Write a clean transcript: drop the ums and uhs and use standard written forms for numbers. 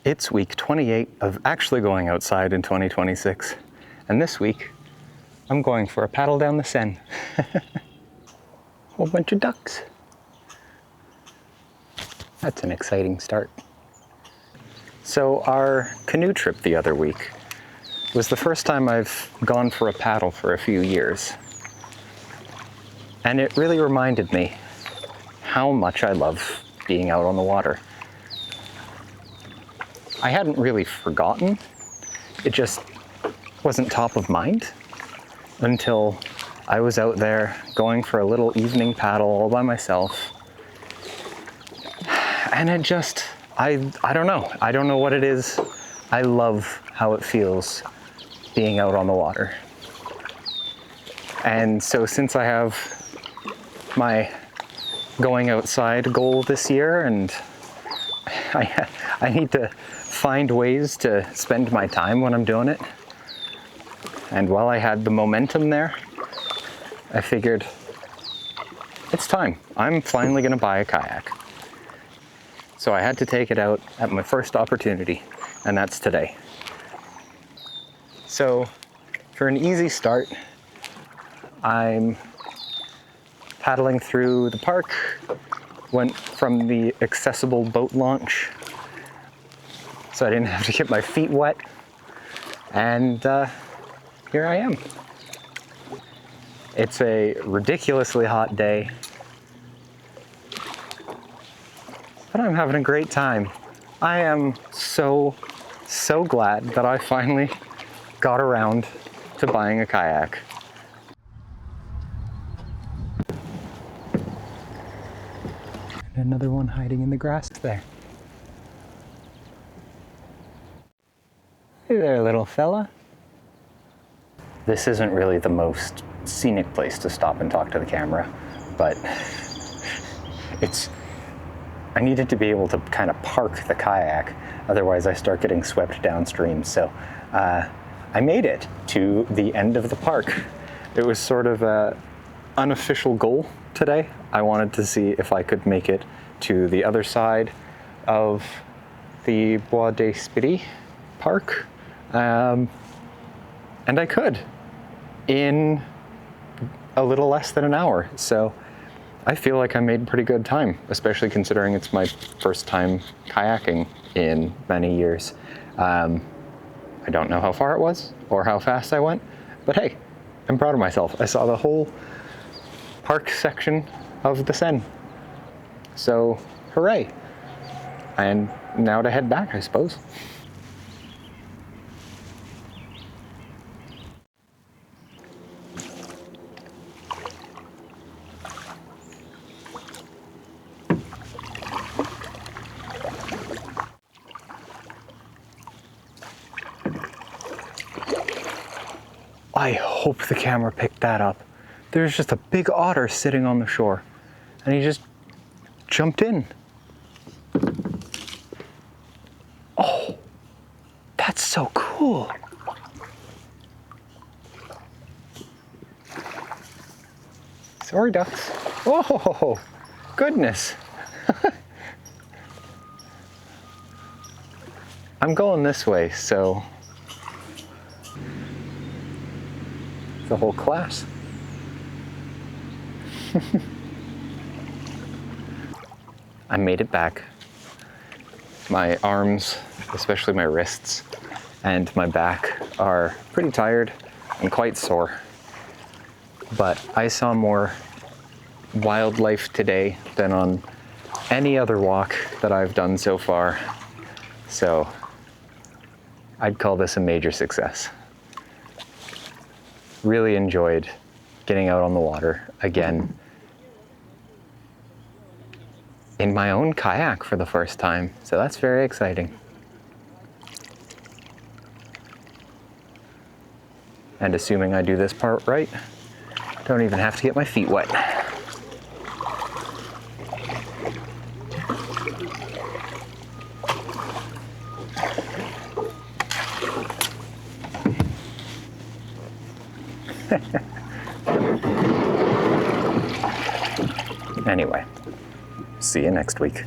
It's week 28 of actually going outside in 2026. And this week, I'm going for a paddle down the Seine. Whole bunch of ducks. That's an exciting start. So our canoe trip the other week was the first time I've gone for a paddle for a few years. And it really reminded me how much I love being out on the water. I hadn't really forgotten. It just wasn't top of mind until I was out there going for a little evening paddle all by myself. And it just, I don't know. I don't know what it is. I love how it feels being out on the water. And so since I have my going outside goal this year, and I need to find ways to spend my time when I'm doing it. And while I had the momentum there, I figured it's time. I'm finally gonna buy a kayak. So I had to take it out at my first opportunity, and that's today. So for an easy start, I'm paddling through the park, went from the accessible boat launch so I didn't have to get my feet wet, and here I am. It's a ridiculously hot day, but I'm having a great time. I am so glad that I finally got around to buying a kayak. And another one hiding in the grass there. Hey there, little fella. This isn't really the most scenic place to stop and talk to the camera, but I needed to be able to kind of park the kayak, otherwise I start getting swept downstream. So I made it to the end of the park. It was sort of an unofficial goal today. I wanted to see if I could make it to the other side of the Bois des Spiri park. And I could in a little less than an hour. So I feel like I made pretty good time, especially considering it's my first time kayaking in many years. I don't know how far it was or how fast I went, but hey, I'm proud of myself. I saw the whole park section of the Seine. So hooray. And now to head back, I suppose. I hope the camera picked that up. There's just a big otter sitting on the shore, and he just jumped in. Oh, that's so cool. Sorry, ducks. Oh, goodness. I'm going this way, so the whole class. I made it back. My arms, especially my wrists, and my back are pretty tired and quite sore. But I saw more wildlife today than on any other walk that I've done so far. So I'd call this a major success. Really enjoyed getting out on the water again in my own kayak for the first time. So that's very exciting. And assuming I do this part right, don't even have to get my feet wet. Anyway, see you next week.